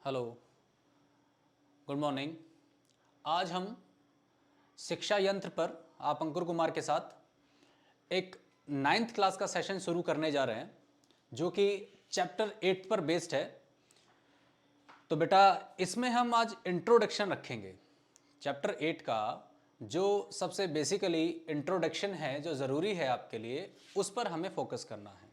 Hello, good morning. आज हम शिक्षा यंत्र पर आप अंकुर कुमार के साथ एक 9th क्लास का सेशन शुरू करने जा रहे हैं जो कि चैप्टर 8 पर बेस्ड है। तो बेटा इसमें हम आज इंट्रोडक्शन रखेंगे। चैप्टर 8 का जो सबसे बेसिकली इंट्रोडक्शन है जो ज़रूरी है आपके लिए, उस पर हमें फोकस करना है।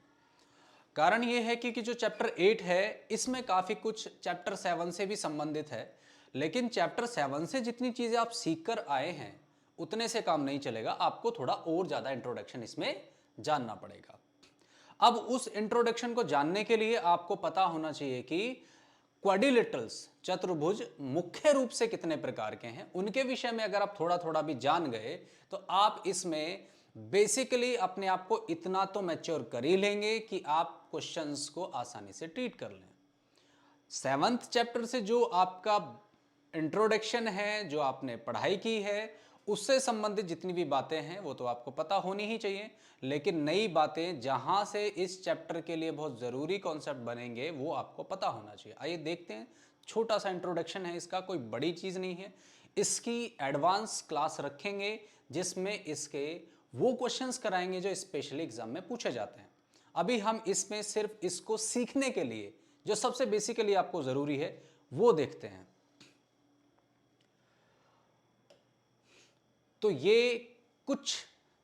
कारण ये है कि जो चैप्टर 8 है इसमें काफ़ी कुछ चैप्टर 7 से भी संबंधित है, लेकिन चैप्टर 7 से जितनी चीज़ें आप सीख कर आए हैं उतने से काम नहीं चलेगा, आपको थोड़ा और ज़्यादा इंट्रोडक्शन इसमें जानना पड़ेगा। अब उस इंट्रोडक्शन को जानने के लिए आपको पता होना चाहिए कि क्वाड्रिलेटरल्स चतुर्भुज मुख्य रूप से कितने प्रकार के हैं। उनके विषय में अगर आप थोड़ा थोड़ा भी जान गए तो आप इसमें बेसिकली अपने आप को इतना तो मैच्योर कर ही लेंगे कि आप क्वेश्चंस को आसानी से ट्रीट कर लें। 7th चैप्टर से जो आपका इंट्रोडक्शन है, जो आपने पढ़ाई की है, उससे संबंधित जितनी भी बातें हैं वो तो आपको पता होनी ही चाहिए, लेकिन नई बातें जहां से इस चैप्टर के लिए बहुत ज़रूरी कॉन्सेप्ट बनेंगे वो आपको पता होना चाहिए। आइए देखते हैं, छोटा सा इंट्रोडक्शन है इसका, कोई बड़ी चीज़ नहीं है। इसकी एडवांस क्लास रखेंगे जिसमें इसके वो क्वेश्चंस कराएंगे जो स्पेशली एग्जाम में पूछे जाते हैं। अभी हम इसमें सिर्फ इसको सीखने के लिए जो सबसे बेसिकली आपको ज़रूरी है वो देखते हैं। तो ये कुछ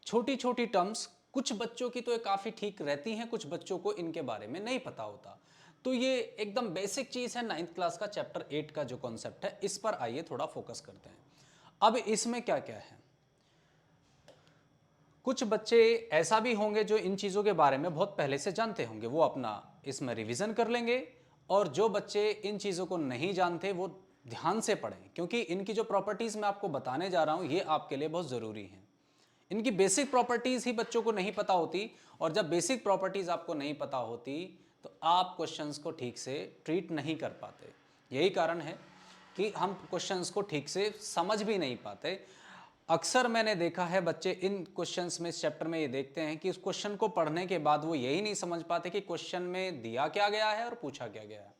छोटी छोटी टर्म्स कुछ बच्चों की तो ये काफ़ी ठीक रहती हैं, कुछ बच्चों को इनके बारे में नहीं पता होता। तो ये एकदम बेसिक चीज़ है 9th क्लास का चैप्टर 8 का जो कॉन्सेप्ट है, इस पर आइए थोड़ा फोकस करते हैं। अब इसमें क्या क्या है, कुछ बच्चे ऐसा भी होंगे जो इन चीज़ों के बारे में बहुत पहले से जानते होंगे, वो अपना इसमें रिवीजन कर लेंगे। और जो बच्चे इन चीज़ों को नहीं जानते वो ध्यान से पढ़ें, क्योंकि इनकी जो प्रॉपर्टीज़ मैं आपको बताने जा रहा हूँ ये आपके लिए बहुत ज़रूरी हैं। इनकी बेसिक प्रॉपर्टीज़ ही बच्चों को नहीं पता होती, और जब बेसिक प्रॉपर्टीज़ आपको नहीं पता होती तो आप क्वेश्चंस को ठीक से ट्रीट नहीं कर पाते। यही कारण है कि हम क्वेश्चंस को ठीक से समझ भी नहीं पाते। अक्सर मैंने देखा है बच्चे इन क्वेश्चंस में, इस चैप्टर में ये देखते हैं कि उस क्वेश्चन को पढ़ने के बाद वो यही नहीं समझ पाते कि क्वेश्चन में दिया क्या गया है और पूछा क्या गया है।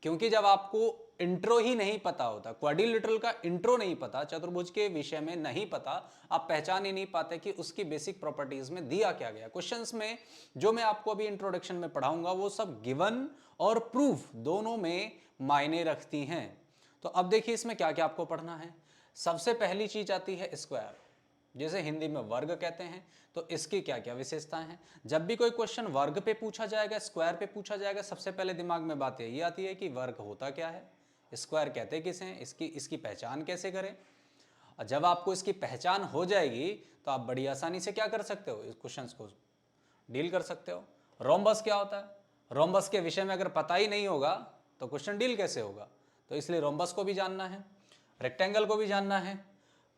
क्योंकि जब आपको इंट्रो ही नहीं पता होता, क्वाड्रिलेटरल का इंट्रो नहीं पता, चतुर्भुज के विषय में नहीं पता, आप पहचान ही नहीं पाते कि उसकी बेसिक प्रॉपर्टीज में दिया क्या गया। क्वेश्चंस में जो मैं आपको अभी इंट्रोडक्शन में पढ़ाऊंगा वो सब गिवन और प्रूफ दोनों में मायने रखती हैं। तो अब देखिए इसमें क्या क्या आपको पढ़ना है। सबसे पहली चीज आती है स्क्वायर, जैसे हिंदी में वर्ग कहते हैं। तो इसकी क्या क्या विशेषताएं हैं। जब भी कोई क्वेश्चन वर्ग पे पूछा जाएगा, स्क्वायर पे पूछा जाएगा, सबसे पहले दिमाग में बात यही आती है कि वर्ग होता क्या है, स्क्वायर कहते किसे हैं, इसकी पहचान कैसे करें। और जब आपको इसकी पहचान हो जाएगी तो आप बड़ी आसानी से क्या कर सकते हो, इस क्वेश्चन को डील कर सकते हो। रोम्बस क्या होता है, रोम्बस के विषय में अगर पता ही नहीं होगा तो क्वेश्चन डील कैसे होगा। तो इसलिए रोम्बस को भी जानना है, रेक्टेंगल को भी जानना है,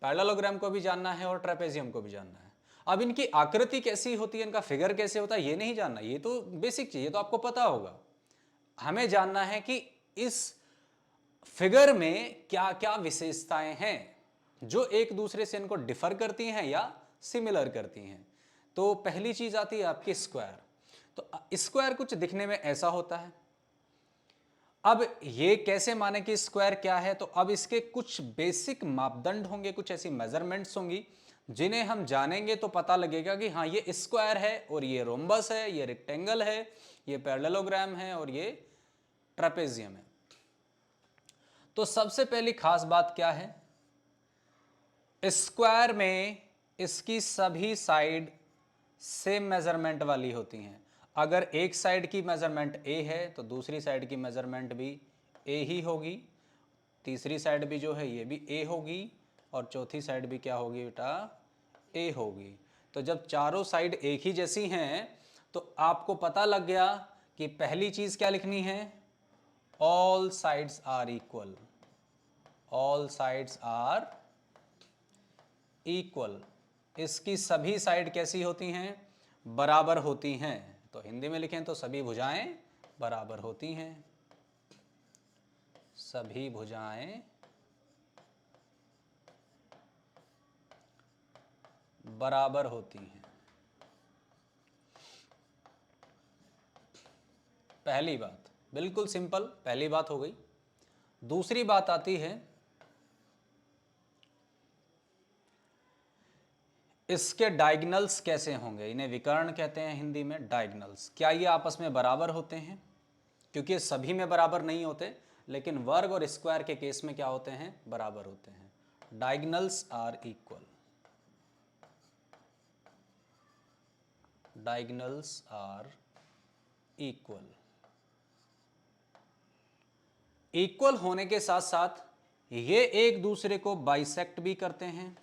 पैरेललोग्राम को भी जानना है और ट्रेपेजियम को भी जानना है। अब इनकी आकृति कैसी होती है, इनका फिगर कैसे होता है, ये नहीं जानना, ये तो बेसिक चीज, ये तो आपको पता होगा। हमें जानना है कि इस फिगर में क्या क्या विशेषताएं हैं जो एक दूसरे से इनको डिफर करती हैं या सिमिलर करती हैं। तो पहली चीज आती है आपकी स्क्वायर। तो स्क्वायर कुछ दिखने में ऐसा होता है। अब ये कैसे माने कि स्क्वायर क्या है, तो अब इसके कुछ बेसिक मापदंड होंगे, कुछ ऐसी मेजरमेंट्स होंगी जिन्हें हम जानेंगे तो पता लगेगा कि हाँ ये स्क्वायर है और ये रोम्बस है, ये रेक्टेंगल है, ये पैरेललोग्राम है और ये ट्रेपेजियम है। तो सबसे पहली खास बात क्या है, स्क्वायर में इसकी सभी साइड सेम मेजरमेंट वाली होती हैं। अगर एक साइड की मेजरमेंट ए है तो दूसरी साइड की मेजरमेंट भी ए ही होगी, तीसरी साइड भी जो है ये भी ए होगी और चौथी साइड भी क्या होगी बेटा, ए होगी। तो जब चारों साइड एक ही जैसी हैं तो आपको पता लग गया कि पहली चीज क्या लिखनी है, all sides are equal, all sides are equal. इसकी सभी साइड कैसी होती हैं, बराबर होती हैं। तो हिंदी में लिखें तो सभी भुजाएं बराबर होती हैं, सभी भुजाएं बराबर होती हैं। पहली बात बिल्कुल सिंपल, पहली बात हो गई। दूसरी बात आती है इसके डायगोनल्स कैसे होंगे। इन्हें विकर्ण कहते हैं हिंदी में, डायगोनल्स। क्या ये आपस में बराबर होते हैं? क्योंकि ये सभी में बराबर नहीं होते, लेकिन वर्ग और स्क्वायर के केस में क्या होते हैं? बराबर होते हैं। Diagonals are equal, diagonals are equal. Equal होने के साथ साथ ये एक दूसरे को बाइसेक्ट भी करते हैं,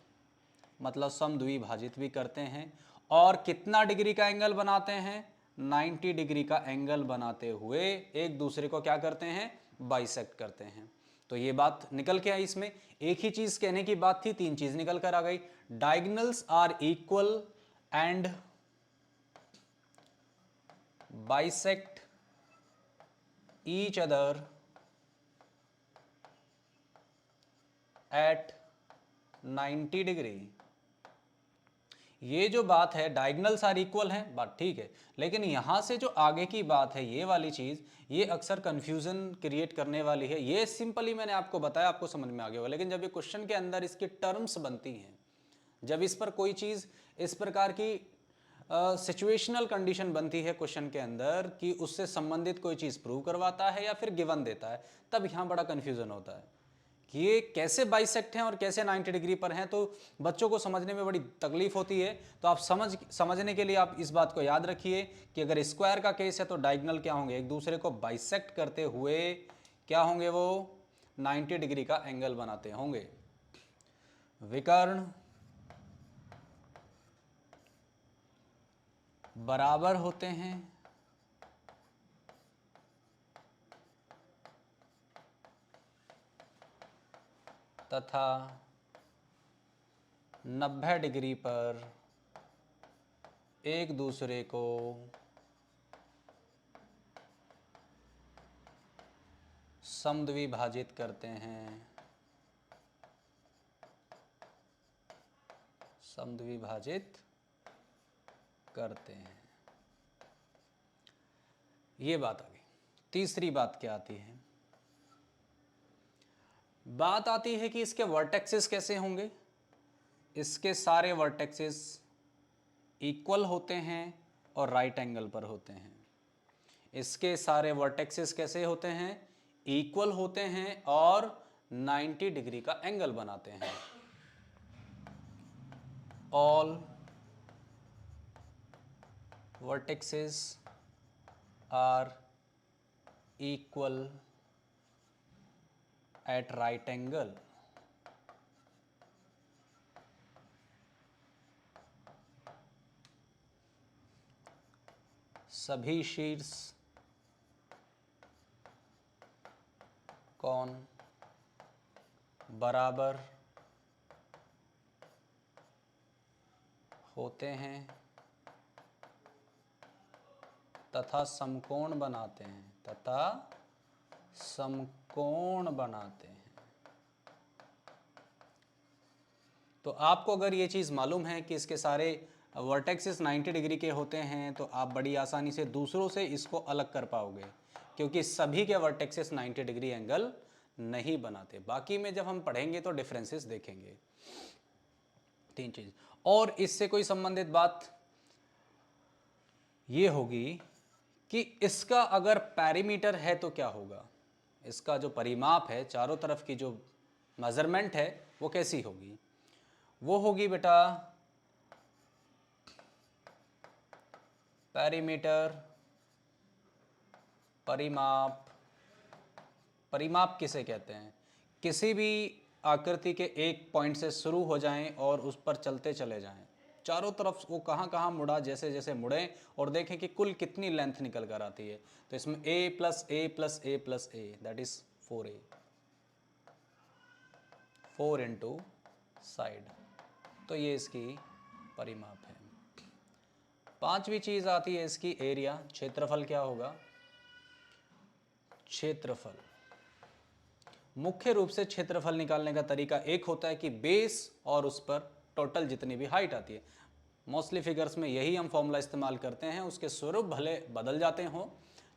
मतलब समद्विभाजित भी करते हैं। और कितना डिग्री का एंगल बनाते हैं? 90 डिग्री का एंगल बनाते हुए एक दूसरे को क्या करते हैं? बाइसेक्ट करते हैं। तो ये बात निकल के आई। इसमें एक ही चीज कहने की बात थी, तीन चीज निकल कर आ गई। Diagonals are equal and bisect each other at 90 degree. ये जो बात है डायगोनल्स आर इक्वल है, बात ठीक है, लेकिन यहां से जो आगे की बात है ये वाली चीज, ये अक्सर कंफ्यूजन क्रिएट करने वाली है। ये सिंपली मैंने आपको बताया, आपको समझ में आ गया होगा, लेकिन जब ये क्वेश्चन के अंदर इसकी टर्म्स बनती हैं, जब इस पर कोई चीज इस प्रकार की सिचुएशनल कंडीशन बनती है क्वेश्चन के अंदर कि उससे संबंधित कोई चीज प्रूव करवाता है या फिर गिवन देता है, तब यहां बड़ा कंफ्यूजन होता है कि ये कैसे बाइसेक्ट हैं और कैसे 90 डिग्री पर हैं। तो बच्चों को समझने में बड़ी तकलीफ होती है। तो आप समझने के लिए आप इस बात को याद रखिए कि अगर स्क्वायर का केस है तो डायगोनल क्या होंगे? एक दूसरे को बाइसेक्ट करते हुए क्या होंगे? वो 90 डिग्री का एंगल बनाते होंगे। विकर्ण बराबर होते हैं तथा 90 डिग्री पर एक दूसरे को समद्विभाजित करते हैं, समद्विभाजित करते हैं। ये बात आ गई। तीसरी बात क्या आती है? बात आती है कि इसके वर्टेक्सेस कैसे होंगे। इसके सारे वर्टेक्सेस इक्वल होते हैं और राइट एंगल पर होते हैं। इसके सारे वर्टेक्सेस कैसे होते हैं? इक्वल होते हैं और 90 डिग्री का एंगल बनाते हैं। All vertexes are equal at right angle. सभी शीर्ष कोण बराबर होते हैं तथा समकोण बनाते हैं, तथा समकोण बनाते हैं। तो आपको अगर ये चीज़ मालूम है कि इसके सारे वर्टेक्सेस 90 डिग्री के होते हैं तो आप बड़ी आसानी से दूसरों से इसको अलग कर पाओगे, क्योंकि सभी के वर्टेक्सेस 90 डिग्री एंगल नहीं बनाते। बाकी में जब हम पढ़ेंगे तो डिफरेंसेस देखेंगे। तीन चीज और इससे कोई संबंधित बात ये होगी कि इसका अगर पैरीमीटर है तो क्या होगा। इसका जो परिमाप है, चारों तरफ की जो मेजरमेंट है, वो कैसी होगी? वो होगी बेटा पैरीमीटर, परिमाप। परिमाप किसे कहते हैं? किसी भी आकृति के एक पॉइंट से शुरू हो जाएं और उस पर चलते चले जाएं, चारों तरफ वो कहाँ कहाँ मुड़ा, जैसे जैसे मुड़े, और देखें कि कुल कितनी लेंथ निकल कर आती है। तो इसमें a plus A plus A plus A, that is 4a, 4 into side. तो ये इसकी परिमाप है। पांचवी चीज आती है इसकी एरिया, क्षेत्रफल। क्या होगा? क्षेत्रफल। मुख्य रूप से क्षेत्रफल निकालने का तरीका एक होता है कि बेस और उस पर टोटल जितनी भी हाइट आती है। मोस्टली फिगर्स में यही हम फॉर्मूला इस्तेमाल करते हैं। उसके स्वरूप भले बदल जाते हों,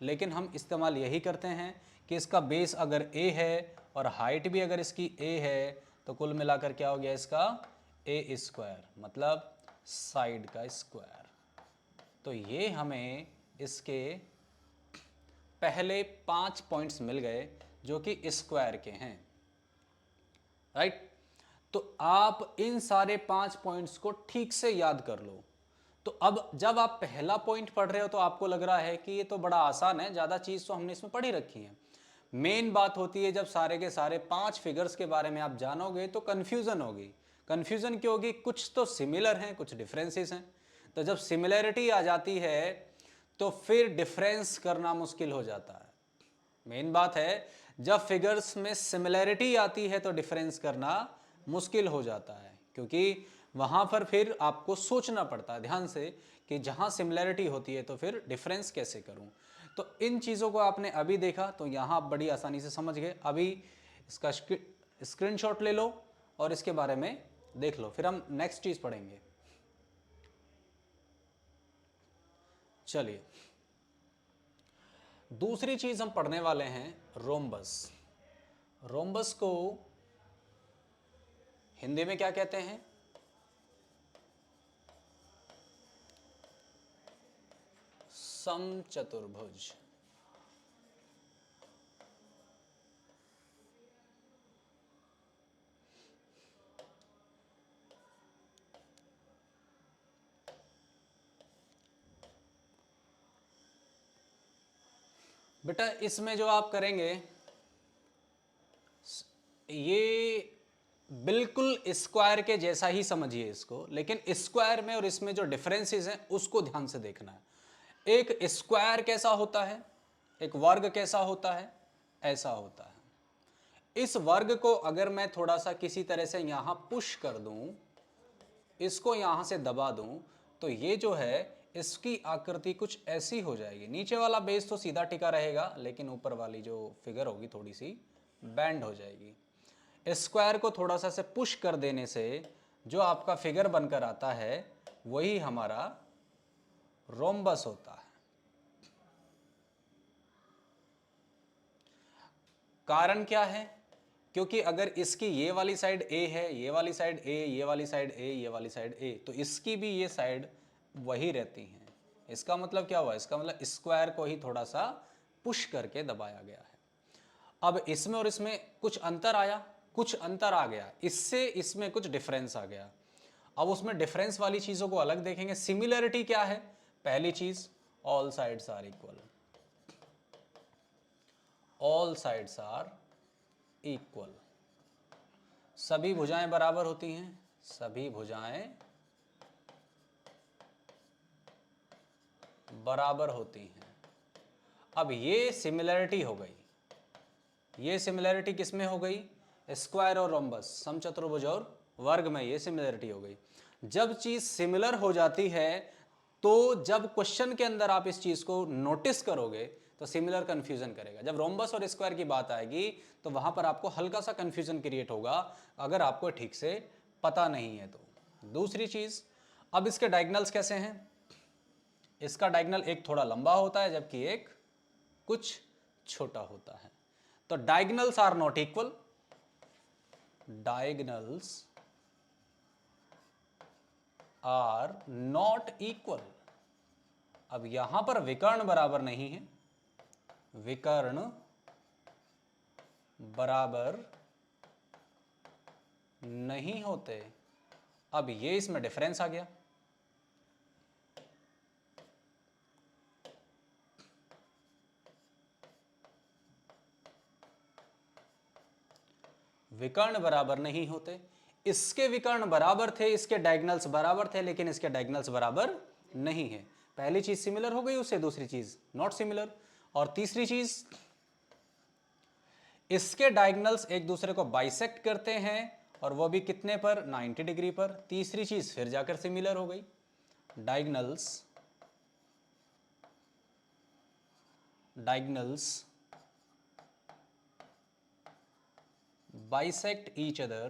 लेकिन हम इस्तेमाल यही करते हैं कि इसका बेस अगर a है और हाइट भी अगर इसकी a है तो कुल मिलाकर क्या हो गया इसका a स्क्वायर, मतलब साइड का स्क्वायर। तो ये हमें इसके पहले 5 पॉइंट्स मिल गए जो कि स्क्वायर के हैं, राइट। तो आप इन सारे 5 पॉइंट्स को ठीक से याद कर लो। तो अब जब आप पहला पॉइंट पढ़ रहे हो तो आपको लग रहा है कि ये तो बड़ा आसान है, ज़्यादा चीज़ तो हमने इसमें पढ़ी रखी है। मेन बात होती है जब सारे के सारे 5 फिगर्स के बारे में आप जानोगे तो कन्फ्यूज़न होगी। कन्फ्यूज़न क्यों होगी? कुछ तो सिमिलर हैं, कुछ डिफरेंसेस हैं। तो जब सिमिलैरिटी आ जाती है तो फिर डिफरेंस करना मुश्किल हो जाता है। मेन बात है जब फिगर्स में सिमिलैरिटी आती है तो डिफरेंस करना मुश्किल हो जाता है, क्योंकि वहां पर फिर आपको सोचना पड़ता है ध्यान से कि जहां सिमिलैरिटी होती है तो फिर डिफरेंस कैसे करूं। तो इन चीज़ों को आपने अभी देखा तो यहाँ आप बड़ी आसानी से समझ गए। अभी इसका स्क्रीनशॉट ले लो और इसके बारे में देख लो, फिर हम नेक्स्ट चीज़ पढ़ेंगे। चलिए, दूसरी चीज़ हम पढ़ने वाले हैं रोम्बस। रोम्बस को हिंदी में क्या कहते हैं? समचतुर्भुज। बेटा इसमें जो आप करेंगे ये बिल्कुल स्क्वायर के जैसा ही समझिए इसको, लेकिन स्क्वायर में और इसमें जो डिफरेंसेस हैं उसको ध्यान से देखना है। एक स्क्वायर कैसा होता है, एक वर्ग कैसा होता है, ऐसा होता है। इस वर्ग को अगर मैं थोड़ा सा किसी तरह से यहां पुश कर दूं, इसको यहां से दबा दूं, तो ये जो है इसकी आकृति कुछ ऐसी हो जाएगी। नीचे वाला बेस तो सीधा टिका रहेगा, लेकिन ऊपर वाली जो फिगर होगी थोड़ी सी बैंड हो जाएगी। स्क्वायर को थोड़ा सा से पुश कर देने से जो आपका फिगर बनकर आता है वही हमारा रोम्बस होता है। कारण क्या है? क्योंकि अगर इसकी ये वाली साइड ए है, ये वाली साइड ए, ये वाली साइड ए, ये वाली साइड ए, तो इसकी भी ये साइड वही रहती हैं। इसका मतलब क्या हुआ? इसका मतलब स्क्वायर को ही थोड़ा सा पुश करके दबाया गया है। अब इसमें और इसमें कुछ अंतर आया, कुछ अंतर आ गया, इससे इसमें कुछ डिफरेंस आ गया। अब उसमें डिफरेंस वाली चीज़ों को अलग देखेंगे। सिमिलरिटी क्या है? पहली चीज़, all sides are equal. All sides are equal, सभी भुजाएं बराबर होती हैं, सभी भुजाएं बराबर होती हैं। अब ये सिमिलरिटी हो गई। ये सिमिलरिटी किस में हो गई? स्क्वायर और रोम्बस, समचतुर्भुज और वर्ग में ये सिमिलरिटी हो गई। जब चीज सिमिलर हो जाती है तो जब क्वेश्चन के अंदर आप इस चीज को नोटिस करोगे तो सिमिलर कंफ्यूजन करेगा। जब रोम्बस और स्क्वायर की बात आएगी तो वहां पर आपको हल्का सा कंफ्यूजन क्रिएट होगा अगर आपको ठीक से पता नहीं है तो। दूसरी चीज, अब इसके डायगोनल्स कैसे हैं? इसका डायगोनल एक थोड़ा लंबा होता है जबकि एक कुछ छोटा होता है। तो diagonals are not equal, diagonals are not equal. अब यहां पर विकर्ण बराबर नहीं है, विकर्ण बराबर नहीं होते। अब ये इसमें डिफरेंस आ गया। विकर्ण बराबर नहीं होते। इसके विकर्ण बराबर थे, इसके डायगोनल्स बराबर थे, लेकिन इसके डायगोनल्स बराबर नहीं है। पहली चीज सिमिलर हो गई उससे, दूसरी चीज नॉट सिमिलर। और तीसरी चीज, इसके डायगोनल्स एक दूसरे को बाइसेक्ट करते हैं और वो भी कितने पर? 90 डिग्री पर। तीसरी चीज फिर जाकर सिमिलर हो गई। Diagonals bisect each other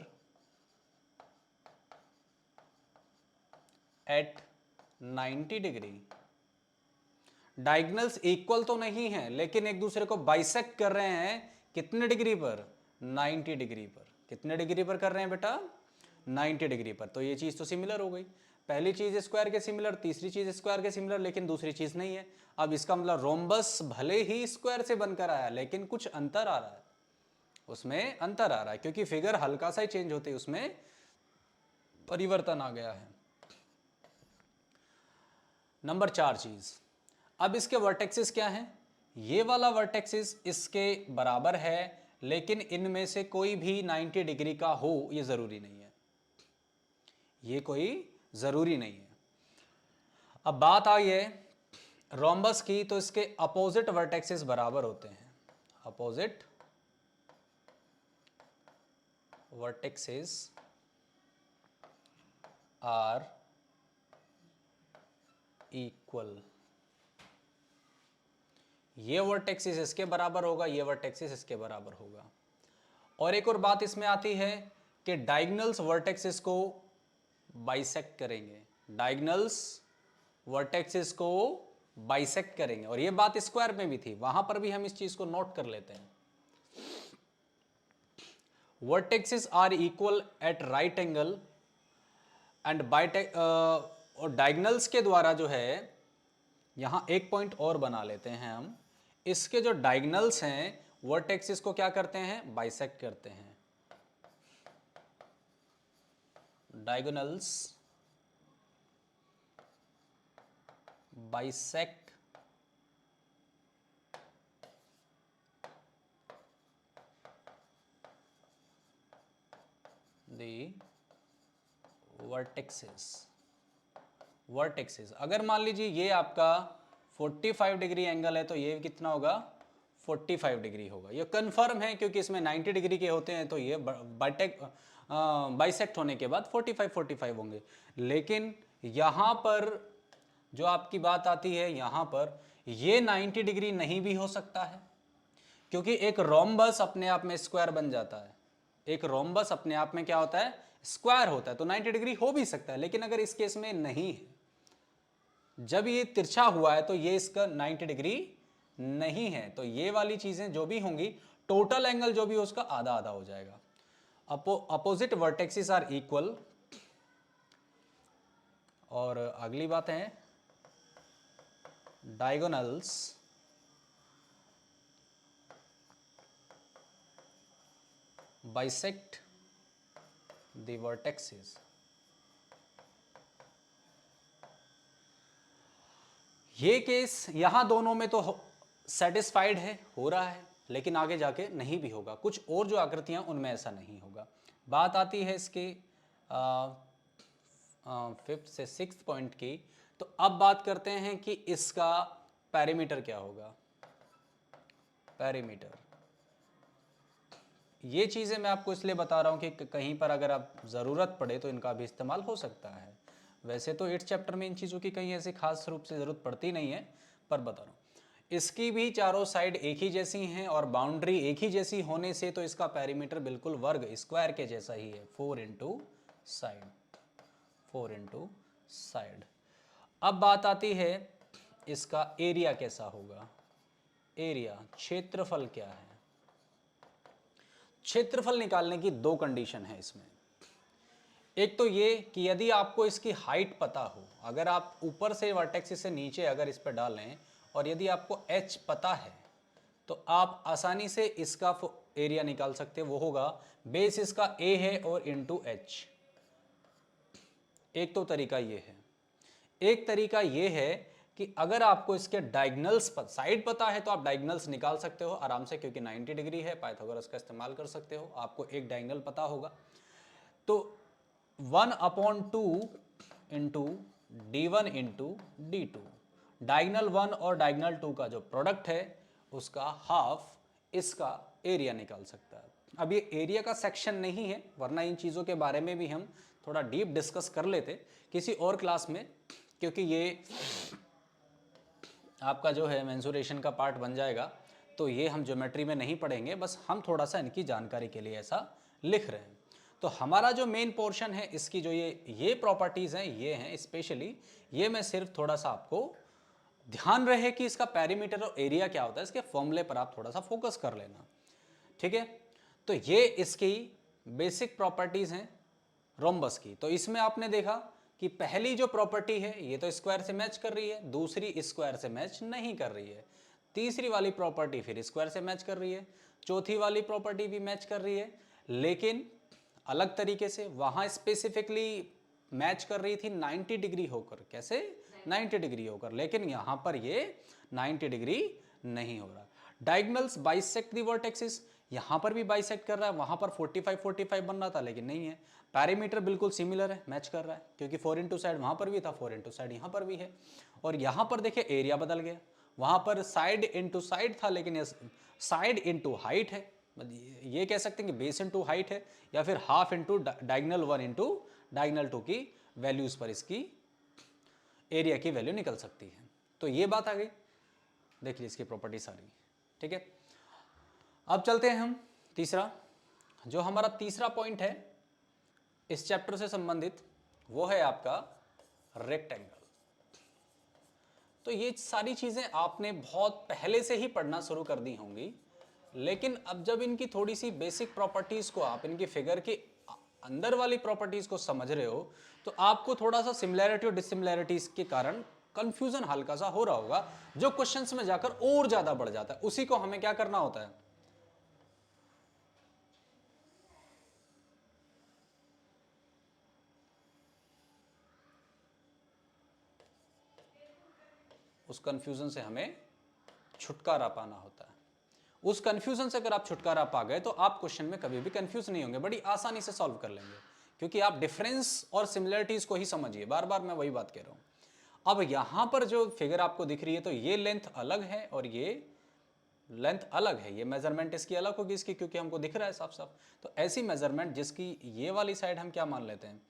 at 90 degree. Diagonals equal तो नहीं है लेकिन एक दूसरे को बाइसेक्ट कर रहे हैं कितने डिग्री पर? 90 डिग्री पर। कितने डिग्री पर कर रहे हैं बेटा? 90 डिग्री पर। तो ये चीज़ तो सिमिलर हो गई। पहली चीज़ स्क्वायर के सिमिलर, तीसरी चीज़ स्क्वायर के सिमिलर, लेकिन दूसरी चीज़ नहीं है। अब इसका मतलब रोम्बस भले ही स्क्वायर से बनकर आया लेकिन कुछ अंतर आ रहा है, उसमें अंतर आ रहा है, क्योंकि फिगर हल्का सा ही चेंज होते उसमें परिवर्तन आ गया है। नंबर 4 चीज़, अब इसके वर्टेक्सेस क्या हैं? ये वाला वर्टेक्सेस इसके बराबर है, लेकिन इनमें से कोई भी 90 डिग्री का हो ये ज़रूरी नहीं है, ये कोई ज़रूरी नहीं है। अब बात आई है रोम्बस की, तो इसके अपोजिट वर्टेक्सेस बराबर होते हैं। Opposite vertexes are equal. ये वर्टेक्सिस इसके बराबर होगा, ये वर्टेक्सिस इसके बराबर होगा। और एक और बात इसमें आती है कि डायगोनल्स वर्टेक्सिस को बाइसेक्ट करेंगे, डायगोनल्स वर्टेक्सिस को बाइसेक्ट करेंगे। और ये बात स्क्वायर में भी थी, वहां पर भी हम इस चीज को नोट कर लेते हैं। Vertices are equal at right angle and और डायगोनल्स के द्वारा जो है, यहां एक पॉइंट और बना लेते हैं हम, इसके जो डायगोनल्स हैं वर्टेक्सिस को क्या करते हैं? बाइसेक्ट करते हैं। Diagonals bisect the vertices. अगर मान लीजिए ये आपका 45 डिग्री एंगल है तो ये कितना होगा? 45 डिग्री होगा। ये कंफर्म है क्योंकि इसमें 90 डिग्री के होते हैं, तो ये बाइसेक्ट होने के बाद 45 होंगे। लेकिन यहाँ पर जो आपकी बात आती है, यहाँ पर ये 90 डिग्री नहीं भी हो सकता है, क्योंकि एक रोम्बस अपने आप में स्क्वायर बन जाता है। एक रोम्बस अपने आप में क्या होता है? स्क्वायर होता है। तो 90 डिग्री हो भी सकता है, लेकिन अगर इस केस में नहीं है, जब ये तिरछा हुआ है तो ये इसका 90 डिग्री नहीं है। तो ये वाली चीजें जो भी होंगी, टोटल एंगल जो भी हो उसका आधा आधा हो जाएगा। Opposite vertices are equal. और अगली बात है डायगोनल्स बाइसेक्ट द वर्टेक्सिस। ये केस यहां दोनों में तो सेटिस्फाइड है, हो रहा है, लेकिन आगे जाके नहीं भी होगा। कुछ और जो आकृतियां उनमें ऐसा नहीं होगा। बात आती है इसके 5th से 6th पॉइंट की। तो अब बात करते हैं कि इसका पैरामीटर क्या होगा। पैरामीटर, ये चीज़ें मैं आपको इसलिए बता रहा हूँ कि कहीं पर अगर आप ज़रूरत पड़े तो इनका भी इस्तेमाल हो सकता है। वैसे तो 8th चैप्टर में इन चीज़ों की कहीं ऐसी खास रूप से ज़रूरत पड़ती नहीं है, पर बता रहा हूँ। इसकी भी चारों साइड एक ही जैसी हैं और बाउंड्री एक ही जैसी होने से तो इसका पैरीमीटर बिल्कुल वर्ग स्क्वायर के जैसा ही है, 4 इंटू साइड, 4 इंटू साइड। अब बात आती है इसका एरिया कैसा होगा। एरिया, क्षेत्रफल क्या है? क्षेत्रफल निकालने की दो कंडीशन है इसमें। एक तो ये कि यदि आपको इसकी हाइट पता हो, अगर आप ऊपर से वर्टेक्सिस से नीचे अगर इस पर डालें और यदि आपको h पता है तो आप आसानी से इसका एरिया निकाल सकते हो। वो होगा बेस इसका a है और इंटू h। एक तो तरीका ये है। एक तरीका ये है कि अगर आपको इसके डायगोनल्स साइड पता है तो आप डायगोनल्स निकाल सकते हो आराम से, क्योंकि 90 डिग्री है, पाइथागोरस का इस्तेमाल कर सकते हो। आपको एक डायगोनल पता होगा तो 1/2 into d1 into d2, diagonal 1 और डायगोनल 2 का जो प्रोडक्ट है उसका हाफ इसका एरिया निकाल सकता है। अब ये एरिया का सेक्शन नहीं है, वरना इन चीज़ों के बारे में भी हम थोड़ा डीप डिस्कस कर लेते किसी और क्लास में, क्योंकि ये आपका जो है मेंसुरेशन का पार्ट बन जाएगा। तो ये हम ज्योमेट्री में नहीं पढ़ेंगे, बस हम थोड़ा सा इनकी जानकारी के लिए ऐसा लिख रहे हैं। तो हमारा जो मेन पोर्शन है इसकी जो ये प्रॉपर्टीज़ हैं, ये हैं स्पेशली, ये मैं सिर्फ थोड़ा सा आपको ध्यान रहे कि इसका पैरीमीटर और एरिया क्या होता है, इसके फॉर्मूले पर आप थोड़ा सा फोकस कर लेना, ठीक है। तो तो ये इसकी बेसिक प्रॉपर्टीज हैं रोम्बस की। तो इसमें आपने देखा कि पहली जो प्रॉपर्टी है ये तो स्क्वायर से मैच कर रही है, दूसरी स्क्वायर से मैच नहीं कर रही है, तीसरी वाली प्रॉपर्टी फिर स्क्वायर से मैच कर रही है, चौथी वाली प्रॉपर्टी भी मैच कर रही है, लेकिन अलग तरीके से। वहां स्पेसिफिकली मैच कर रही थी 90 डिग्री होकर, कैसे 90 डिग्री होकर, लेकिन यहां पर ये 90 डिग्री नहीं हो रहा। डायगोनल्स बाइसेक्ट दी वर्टेक्सिस, यहां पर भी बाइसेक्ट कर रहा है, वहां पर 45 बन रहा था लेकिन नहीं है। पैरीमीटर बिल्कुल सिमिलर है, मैच कर रहा है, क्योंकि 4 इंटू साइड वहां पर भी था, 4 इंटू साइड यहां पर भी है। और यहां पर देखिए एरिया बदल गया, वहां पर साइड इंटू साइड था लेकिन साइड इंटू हाइट है। ये कह सकते हैं कि बेस इंटू हाइट है, या फिर half into diagonal 1 into diagonal 2 की वैल्यूज पर इसकी एरिया की वैल्यू निकल सकती है। तो ये बात आ गई, देख लीजिए इसकी प्रॉपर्टी सारी, ठीक है। अब चलते हैं हम तीसरा, जो हमारा तीसरा पॉइंट है इस चैप्टर से संबंधित, वो है आपका रेक्टेंगल। तो ये सारी चीजें आपने बहुत पहले से ही पढ़ना शुरू कर दी होंगी, लेकिन अब जब इनकी थोड़ी सी बेसिक प्रॉपर्टीज को आप इनकी फिगर की अंदर वाली प्रॉपर्टीज को समझ रहे हो, तो आपको थोड़ा सा सिमिलैरिटी और डिसिमिलैरिटीज के कारण कंफ्यूजन हल्का सा हो रहा होगा, जो क्वेश्चंस में जाकर और ज्यादा बढ़ जाता है। उसी को हमें क्या करना होता है, उस कंफ्यूजन से हमें छुटकारा पाना होता है। उस कंफ्यूजन से अगर आप छुटकारा पा गए तो आप क्वेश्चन में कभी भी कंफ्यूज नहीं होंगे, बड़ी आसानी से सॉल्व कर लेंगे, क्योंकि आप डिफरेंस और सिमिलरिटीज को ही समझिए। बार बार मैं वही बात कह रहा हूं। अब यहां पर जो फिगर आपको दिख रही है, तो ये लेंथ अलग है और ये लेंथ अलग है, ये मेजरमेंट इसकी अलग होगी इसकी, क्योंकि हमको दिख रहा है साफ साफ। तो ऐसी मेजरमेंट जिसकी ये वाली साइड हम क्या मान लेते हैं,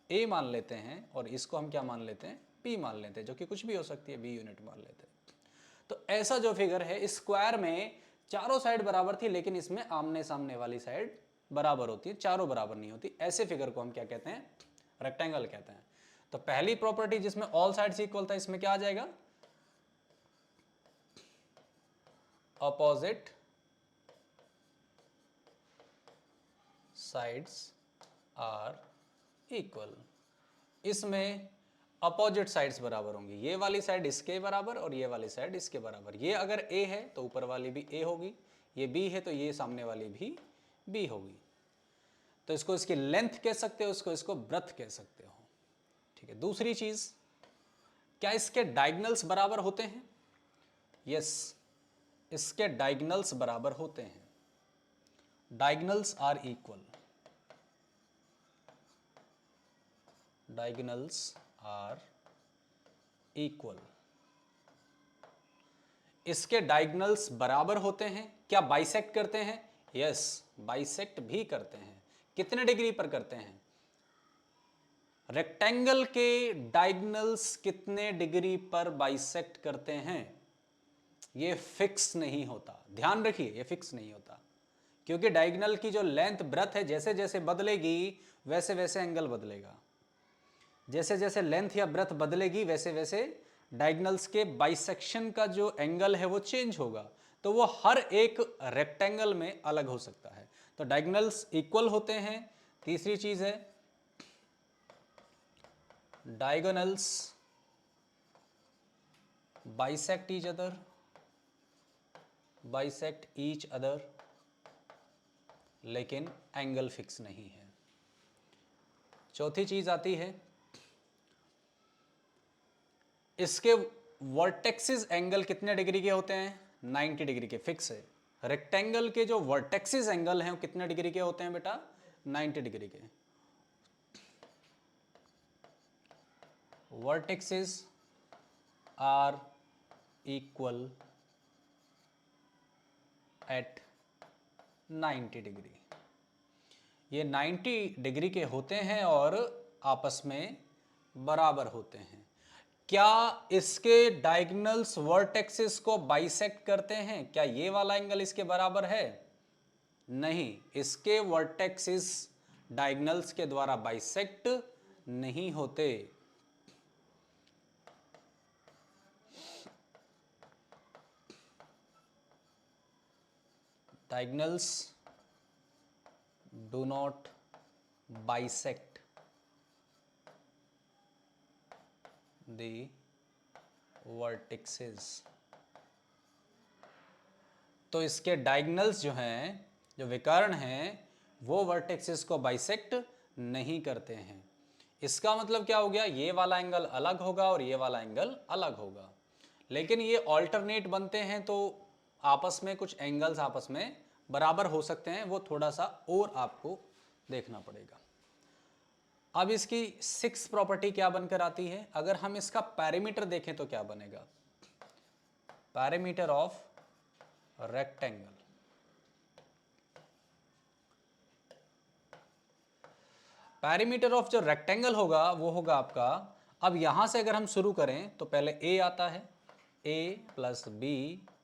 ए मान लेते हैं, और इसको हम क्या मान लेते हैं, पी मान लेते हैं, जो कि कुछ भी हो सकती है, बी यूनिट मान लेते हैं। तो ऐसा जो फिगर है, स्क्वायर में चारों साइड बराबर थी, लेकिन इसमें आमने सामने वाली साइड बराबर होती है, चारों बराबर नहीं होती। ऐसे फिगर को हम क्या कहते हैं, रेक्टेंगल कहते हैं। तो पहली प्रॉपर्टी जिसमें ऑल साइड्स इक्वल था, इसमें क्या आ जाएगा, ऑपोजिट साइड्स आर इक्वल। इसमें अपोजिट साइड्स बराबर होंगी, ये वाली साइड इसके बराबर और ये वाली साइड इसके बराबर। ये अगर ए है तो ऊपर वाली भी ए होगी, ये बी है तो ये सामने वाली भी बी होगी। तो इसको इसकी लेंथ कह सकते हो, इसको ब्रेड्थ कह सकते हो, ठीक है। दूसरी चीज, क्या इसके डायगोनल्स बराबर होते हैं, यस, इसके डायगोनल्स बराबर होते हैं, diagonals are equal, diagonals are equal. इसके डायगोनल्स बराबर होते हैं, क्या बाइसेक्ट करते हैं, यस, बाइसेक्ट भी करते हैं। कितने डिग्री पर करते हैं, रेक्टेंगल के डायगोनल्स कितने डिग्री पर बाइसेक्ट करते हैं, ये फिक्स नहीं होता, ध्यान रखिए, ये फिक्स नहीं होता, क्योंकि डायगोनल की जो लेंथ ब्रेड्थ है, जैसे जैसे बदलेगी वैसे वैसे एंगल बदलेगा। जैसे जैसे लेंथ या ब्रेड्थ बदलेगी वैसे वैसे डायगोनल्स के बाइसेक्शन का जो एंगल है वो चेंज होगा, तो वो हर एक रेक्टेंगल में अलग हो सकता है। तो डायगोनल्स इक्वल होते हैं। तीसरी चीज है, डायगोनल्स बाइसेक्ट ईच अदर, लेकिन एंगल फिक्स नहीं है। चौथी चीज आती है, इसके वर्टेक्सिस एंगल कितने डिग्री के होते हैं, 90 डिग्री के, फिक्स है। रेक्टेंगल के जो वर्टेक्सिस एंगल हैं वो कितने डिग्री के होते हैं बेटा, 90 डिग्री के। वर्टेक्सिस आर इक्वल एट 90 डिग्री। ये 90 डिग्री के होते हैं और आपस में बराबर होते हैं। क्या इसके डायगोनल्स वर्टेक्सिस को बाइसेक्ट करते हैं, क्या ये वाला एंगल इसके बराबर है, नहीं, इसके वर्टेक्सिस डायगोनल्स के द्वारा बाइसेक्ट नहीं होते। Diagonals do not bisect the vertices. तो इसके डायगोनल्स जो हैं, जो विकर्ण हैं, वो वर्टेक्सेस को बाइसेक्ट नहीं करते हैं। इसका मतलब क्या हो गया, ये वाला एंगल अलग होगा और ये वाला एंगल अलग होगा, लेकिन ये ऑल्टरनेट बनते हैं तो आपस में कुछ एंगल्स आपस में बराबर हो सकते हैं, वो थोड़ा सा और आपको देखना पड़ेगा। अब इसकी 6 प्रॉपर्टी क्या बनकर आती है, अगर हम इसका पैरामीटर देखें तो क्या बनेगा, parameter of rectangle. Parameter of जो रेक्टेंगल होगा वो होगा आपका, अब यहां से अगर हम शुरू करें तो पहले a आता है, a plus B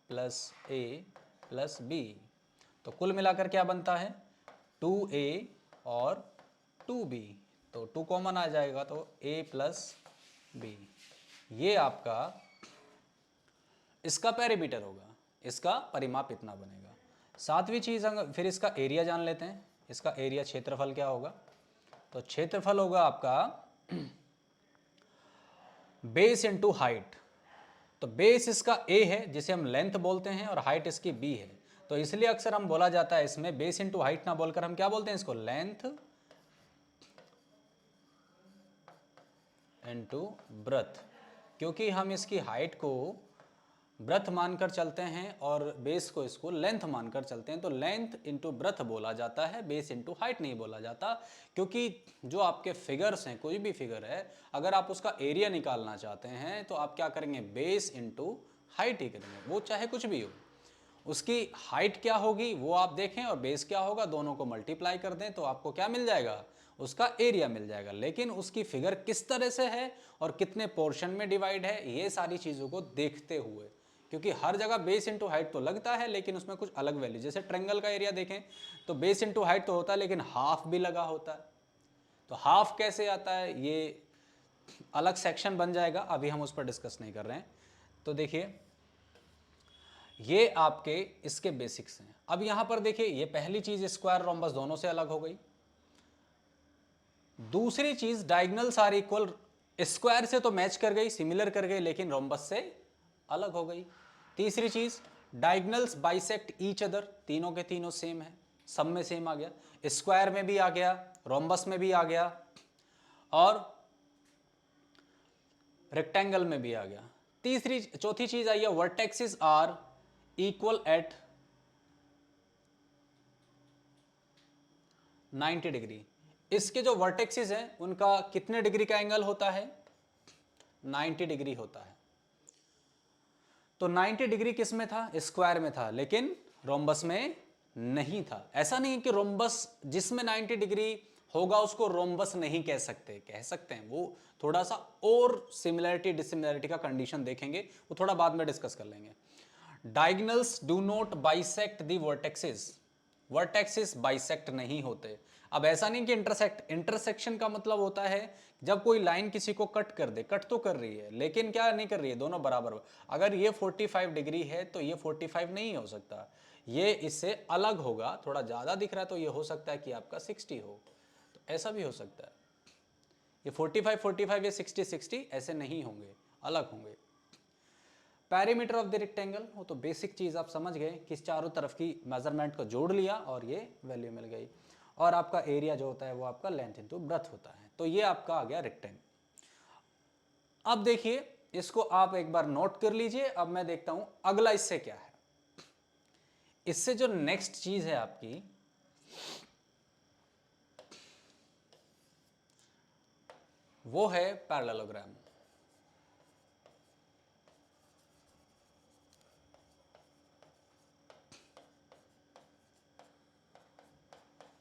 plus A plus B, तो कुल मिलाकर क्या बनता है 2a और 2b, तो 2 कॉमन आ जाएगा तो a प्लस बी, ये आपका इसका पैरामीटर होगा, इसका परिमाप इतना बनेगा। सातवीं चीज फिर इसका एरिया जान लेते हैं, इसका एरिया क्षेत्रफल क्या होगा, तो क्षेत्रफल होगा आपका बेस इनटू हाइट, तो बेस इसका a है जिसे हम लेंथ बोलते हैं और हाइट इसकी b है, तो इसलिए अक्सर हम बोला जाता है इसमें बेस इनटू हाइट ना बोलकर हम क्या बोलते हैं इसको, लेंथ इनटू ब्रेथ, क्योंकि हम इसकी हाइट को ब्रेथ मानकर चलते हैं और बेस को इसको लेंथ मानकर चलते हैं, तो लेंथ इनटू ब्रेथ बोला जाता है, बेस इनटू हाइट नहीं बोला जाता, क्योंकि जो आपके फिगर्स हैं, कोई भी फिगर है, अगर आप उसका एरिया निकालना चाहते हैं तो आप क्या करेंगे, बेस इनटू हाइट ही करेंगे, वो चाहे कुछ भी हो, उसकी हाइट क्या होगी वो आप देखें और बेस क्या होगा, दोनों को मल्टीप्लाई कर दें तो आपको क्या मिल जाएगा, उसका एरिया मिल जाएगा। लेकिन उसकी फिगर किस तरह से है और कितने पोर्शन में डिवाइड है, ये सारी चीज़ों को देखते हुए, क्योंकि हर जगह बेस इनटू हाइट तो लगता है लेकिन उसमें कुछ अलग वैल्यू, जैसे ट्रायंगल का एरिया देखें तो बेस इनटू हाइट तो होता है लेकिन हाफ भी लगा होता है, तो हाफ कैसे आता है ये अलग सेक्शन बन जाएगा, अभी हम उस पर डिस्कस नहीं कर रहे हैं। तो देखिए ये आपके इसके बेसिक्स हैं। अब यहां पर देखिए ये पहली चीज स्क्वायर रोम्बस दोनों से अलग हो गई, दूसरी चीज डायगोनल्स आर इक्वल, स्क्वायर से तो मैच कर गई, सिमिलर कर गई, लेकिन रोम्बस से अलग हो गई। तीसरी चीज डायगोनल्स बाइसेक्ट ईच अदर, तीनों के तीनों सेम है, सब में सेम आ गया, स्क्वायर में भी आ गया, रोम्बस में भी आ गया और रेक्टेंगल में भी आ गया। चौथी चीज आई है vertexes are equal at 90 degree, इसके जो वर्टेक्सेस हैं उनका कितने डिग्री का एंगल होता है, 90 डिग्री होता है। तो 90 डिग्री किस में था, स्क्वायर में था, लेकिन रोम्बस में नहीं था। ऐसा नहीं कि रोम्बस जिसमें 90 डिग्री होगा उसको रोम्बस नहीं कह सकते, कह सकते हैं, वो थोड़ा सा और सिमिलरिटी डिसिमिलरिटी का कंडीशन देखेंगे, वो थोड़ा बाद में डिस्कस कर लेंगे। Diagonals do not bisect the vertexes, vertexes bisect नहीं होते। अब ऐसा नहीं कि इंटरसेक्ट, इंटरसेक्शन का मतलब होता है जब कोई लाइन किसी को कट कर दे, कट तो कर रही है लेकिन क्या नहीं कर रही है, दोनों बराबर। अगर ये 45 डिग्री है तो ये 45 नहीं हो सकता, ये इससे अलग होगा, थोड़ा ज़्यादा दिख रहा है तो ये हो सकता है कि आपका 60 हो, तो ऐसा भी हो सकता है। ये 45 45 या 60 60 ऐसे नहीं होंगे, अलग होंगे। पैरीमीटर ऑफ द रेक्टेंगल, वो तो बेसिक चीज़ आप समझ गए कि चारों तरफ की मेजरमेंट को जोड़ लिया और ये वैल्यू मिल गई, और आपका एरिया जो होता है वो आपका लेंथ इनटू ब्रेथ होता है, तो ये आपका आ गया रेक्टेंगल। अब देखिए इसको आप एक बार नोट कर लीजिए, अब मैं देखता हूं अगला इससे क्या है। इससे जो नेक्स्ट चीज है आपकी, वो है पैरेललोग्राम।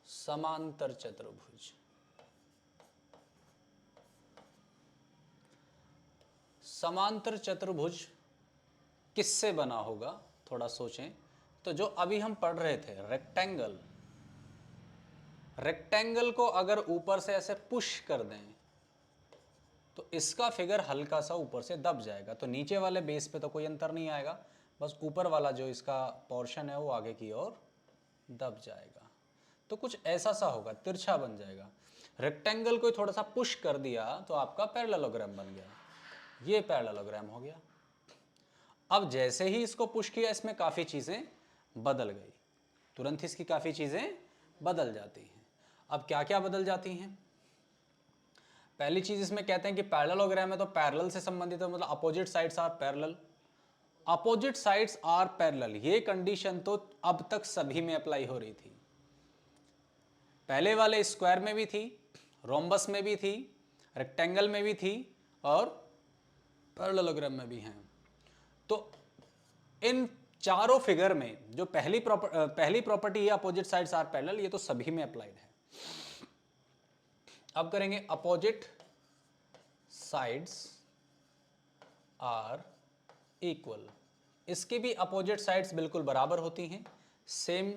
समांतर चतुर्भुज, समांतर चतुर्भुज किससे बना होगा, थोड़ा सोचें। तो जो अभी हम पढ़ रहे थे रेक्टेंगल, रेक्टेंगल को अगर ऊपर से ऐसे पुश कर दें तो इसका फिगर हल्का सा ऊपर से दब जाएगा, तो नीचे वाले बेस पे तो कोई अंतर नहीं आएगा, बस ऊपर वाला जो इसका पोर्शन है वो आगे की ओर दब जाएगा। तो कुछ ऐसा सा होगा, तिरछा बन जाएगा। रेक्टेंगल को थोड़ा सा पुश कर दिया तो आपका पैरेललोग्राम बन गया, ये पैरेललोग्राम हो गया। अब जैसे ही इसको पुश किया इसमें काफ़ी चीज़ें बदल गई, तुरंत इसकी काफ़ी चीज़ें बदल जाती हैं। अब क्या क्या बदल जाती हैं? पहली चीज़ इसमें कहते हैं कि पैरेललोग्राम है तो पैरेलल से संबंधित है, मतलब opposite sides are parallel. Opposite sides are parallel, ये कंडीशन तो अब तक सभी में अप्लाई हो रही थी। पहले वाले स्क्वायर में भी थी, रोम्बस में भी थी, रेक्टेंगल में भी थी और पैरेललोग्राम में भी हैं। तो इन चारों फिगर में जो पहली प्रॉपर्टी है अपोजिट साइड्स आर पैरेलल, ये तो सभी में अप्लाइड है। अब करेंगे अपोजिट साइड्स आर इक्वल। इसकी भी अपोजिट साइड्स बिल्कुल बराबर होती हैं, सेम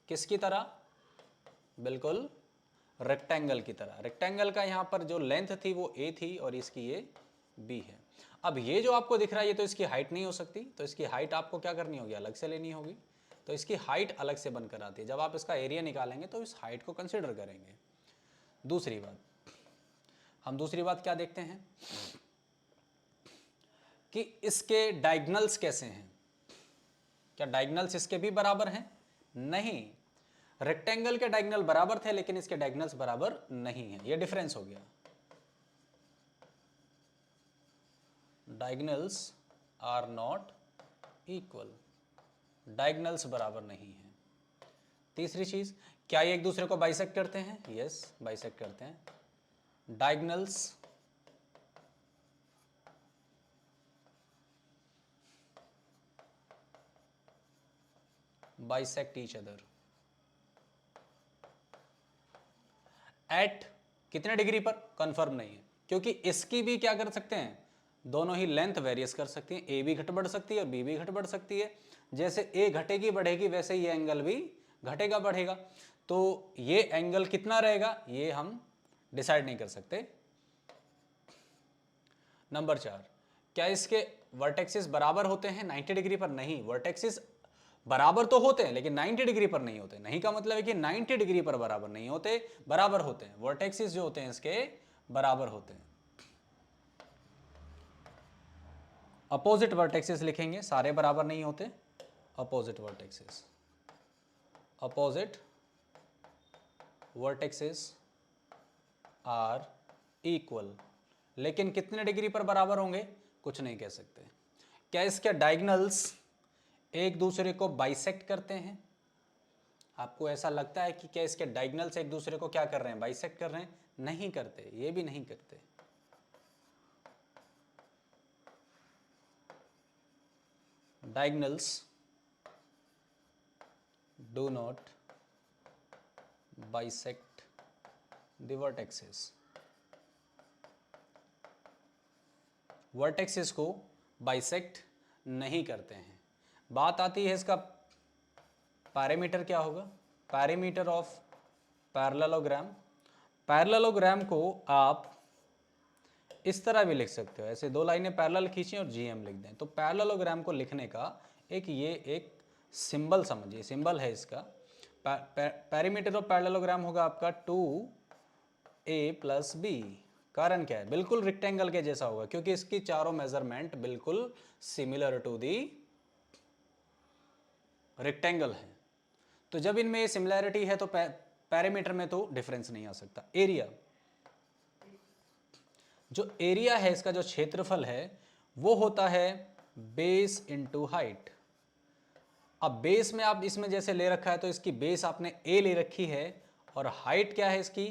किसकी तरह? बिल्कुल रेक्टेंगल की तरह। रेक्टेंगल का यहां पर जो लेंथ थी वो a थी और इसकी ये b है। अब ये जो आपको दिख रहा है ये तो इसकी हाइट नहीं हो सकती, तो इसकी हाइट आपको क्या करनी होगी? अलग से लेनी होगी। तो इसकी हाइट अलग से बनकर आती है। जब आप इसका एरिया निकालेंगे तो इस हाइट को कंसिडर करेंगे। दूसरी बात, हम दूसरी बात क्या देखते हैं कि इसके डायगोनल्स कैसे हैं? क्या डायगोनल्स इसके भी बराबर हैं? नहीं, रेक्टेंगल के डायगोनल बराबर थे लेकिन इसके डायगोनल्स बराबर नहीं है, ये डिफरेंस हो गया। Diagonals are not equal, diagonals बराबर नहीं है। तीसरी चीज, क्या ये एक दूसरे को बाइसेक्ट करते हैं? यस, बाइसेक्ट करते हैं। Diagonals bisect each other eight कितने डिग्री पर? कंफर्म नहीं है, क्योंकि इसकी भी क्या कर सकते हैं, दोनों ही लेंथ वेरियस कर सकती है। ए भी घट बढ़ सकती है और बी भी घट बढ़ सकती है। जैसे ए घटेगी बढ़ेगी वैसे ये एंगल भी घटेगा बढ़ेगा। तो ये एंगल कितना रहेगा ये हम डिसाइड नहीं कर सकते। नंबर 4, क्या इसके वर्टेक्सेस बराबर होते हैं 90 डिग्री पर? नहीं, वर्टेक्सेस बराबर तो होते हैं लेकिन 90 डिग्री पर नहीं होते। नहीं का मतलब है कि 90 डिग्री पर बराबर नहीं होते, बराबर होते हैं। वर्टेक्सेस जो होते हैं इसके बराबर होते हैं। अपोजिट वर्टेक्सेस लिखेंगे, सारे बराबर नहीं होते। Opposite vertexes, opposite vertexes are equal, लेकिन कितने डिग्री पर बराबर होंगे कुछ नहीं कह सकते। क्या इसके डायगोनल्स एक दूसरे को बाइसेक्ट करते हैं? आपको ऐसा लगता है कि क्या इसके डायगोनल्स एक दूसरे को क्या कर रहे हैं, बाइसेक्ट कर रहे हैं? नहीं करते, ये भी नहीं करते। Diagonals do not bisect the vertexes, vertexes को बाइसेक्ट नहीं करते हैं। बात आती है इसका पैरामीटर क्या होगा? Parameter of parallelogram. पैरेललोग्राम को आप इस तरह भी लिख सकते हो, ऐसे दो लाइनें पैरेलल खींचें और जीएम लिख दें। तो पैरेललोग्राम को लिखने का एक सिंबल समझिए, सिंबल है इसका। पैरामीटर ऑफ पैरेललोग्राम होगा आपका 2a + b। कारण क्या है? बिल्कुल रेक्टेंगल के जैसा होगा क्योंकि इसकी चारों मेजरमेंट बिल्कुल सिमिलर टू दी रेक्टेंगल है। तो जब इनमें ये सिमिलैरिटी है तो पैरामीटर में तो डिफरेंस नहीं आ सकता। एरिया, जो एरिया है इसका, जो क्षेत्रफल है वो होता है बेस इंटू हाइट। अब बेस में आप इसमें जैसे ले रखा है तो इसकी बेस आपने a ले रखी है और हाइट क्या है इसकी?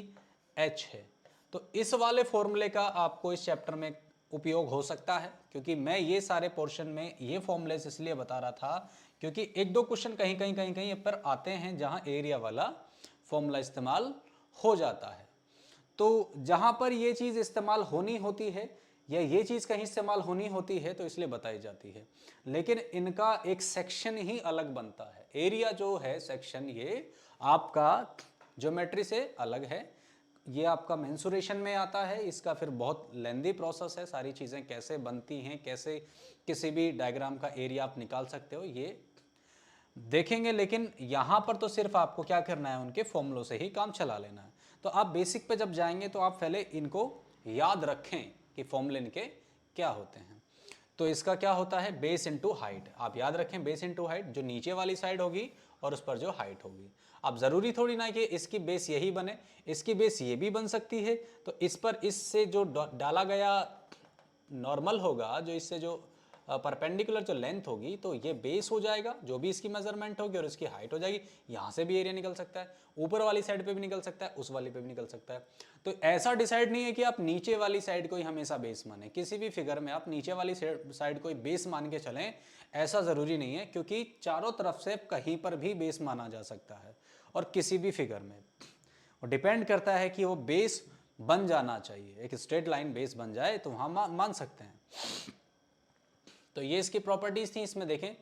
h है। तो इस वाले फॉर्मूले का आपको इस चैप्टर में उपयोग हो सकता है, क्योंकि मैं ये सारे पोर्शन में ये फॉर्मूलेस इसलिए बता रहा था क्योंकि एक दो क्वेश्चन कहीं पर आते हैं जहां एरिया वाला फॉर्मूला इस्तेमाल हो जाता है। तो जहां पर ये चीज़ इस्तेमाल होनी होती है या ये चीज़ कहीं इस्तेमाल होनी होती है तो इसलिए बताई जाती है, लेकिन इनका एक सेक्शन ही अलग बनता है। एरिया जो है सेक्शन, ये आपका ज्योमेट्री से अलग है, ये आपका मेंसुरेशन में आता है। इसका फिर बहुत लेंदी प्रोसेस है, सारी चीज़ें कैसे बनती हैं, कैसे किसी भी डायग्राम का एरिया आप निकाल सकते हो, ये देखेंगे, लेकिन यहाँ पर तो सिर्फ आपको क्या करना है, उनके फॉर्मूलों से ही काम चला लेना है। तो आप बेसिक पे जब जाएंगे तो आप पहले इनको याद रखें कि फॉर्मूले इनके क्या होते हैं। तो इसका क्या होता है, बेस इंटू हाइट। आप याद रखें बेस इंटू हाइट, जो नीचे वाली साइड होगी और उस पर जो हाइट होगी। अब ज़रूरी थोड़ी ना कि इसकी बेस यही बने, इसकी बेस ये भी बन सकती है। तो इस पर इससे जो डाला गया नॉर्मल होगा, जो इससे जो परपेंडिकुलर जो लेंथ होगी, तो ये बेस हो जाएगा, जो भी इसकी मेजरमेंट होगी, और इसकी हाइट हो जाएगी। यहाँ से भी एरिया निकल सकता है, ऊपर वाली साइड पे भी निकल सकता है, उस वाली पे भी निकल सकता है। तो ऐसा डिसाइड नहीं है कि आप नीचे वाली साइड को ही हमेशा बेस माने। किसी भी फिगर में आप नीचे वाली साइड को ही बेस मान के चलें, ऐसा ज़रूरी नहीं है, क्योंकि चारों तरफ से कहीं पर भी बेस माना जा सकता है। और किसी भी फिगर में वो डिपेंड करता है कि वो बेस बन जाना चाहिए, एक स्ट्रेट लाइन बेस बन जाए तो वहाँ मान सकते हैं। तो ये इसकी प्रॉपर्टीज थी। इसमें देखें,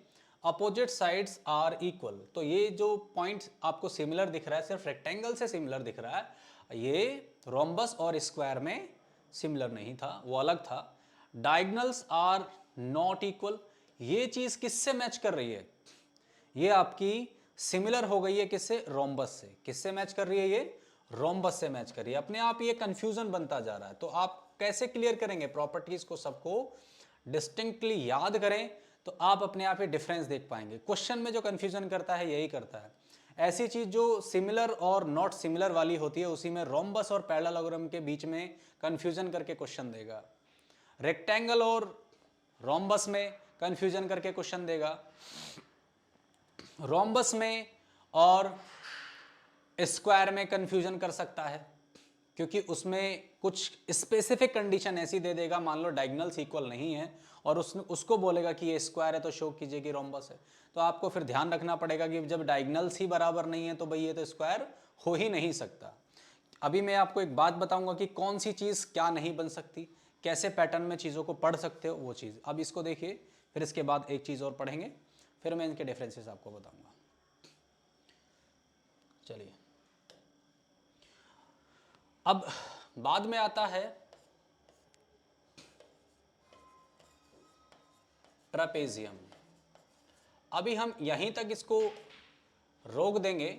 अपोजिट साइड्स आर इक्वल। तो ये जो पॉइंट आपको सिमिलर दिख रहा है, सिर्फ रेक्टेंगल से सिमिलर दिख रहा है, ये रोम्बस और स्क्वायर में सिमिलर नहीं था, वो अलग था। Diagonals are not equal. ये चीज किससे मैच कर रही है, ये आपकी सिमिलर हो गई है किससे, रोम्बस से। किससे मैच कर रही है, ये रोम्बस से मैच कर रही है। अपने आप ये कंफ्यूजन बनता जा रहा है। तो आप कैसे क्लियर करेंगे, प्रॉपर्टीज को सबको डिस्टिंक्टली याद करें, तो आप अपने आप ही डिफरेंस देख पाएंगे। क्वेश्चन में जो कंफ्यूजन करता है यही करता है। ऐसी चीज जो सिमिलर और नॉट सिमिलर वाली होती है, उसी में रोम्बस और पैरेललोग्राम के बीच में कंफ्यूजन करके क्वेश्चन देगा। रेक्टेंगल और रोम्बस में कंफ्यूजन करके क्वेश्चन देगा। रोम्बस में और स्क्वायर में कंफ्यूजन कर सकता है, क्योंकि उसमें कुछ स्पेसिफिक कंडीशन ऐसी दे देगा, मान लो डायगोनल्स इक्वल नहीं है और उसको बोलेगा कि ये स्क्वायर है, तो शो कीजिए कि रोम्बस है। तो आपको फिर ध्यान रखना पड़ेगा कि जब डायगोनल्स ही बराबर नहीं है तो भाई ये तो स्क्वायर हो ही नहीं सकता। अभी मैं आपको एक बात बताऊंगा कि कौन सी चीज़ क्या नहीं बन सकती, कैसे पैटर्न में चीज़ों को पढ़ सकते हो वो चीज़। अब इसको देखिए, फिर इसके बाद एक चीज़ और पढ़ेंगे, फिर मैं इनके डिफरेंसेस आपको बताऊंगा। चलिए, अब बाद में आता है ट्रेपेजियम। अभी हम यहीं तक इसको रोक देंगे।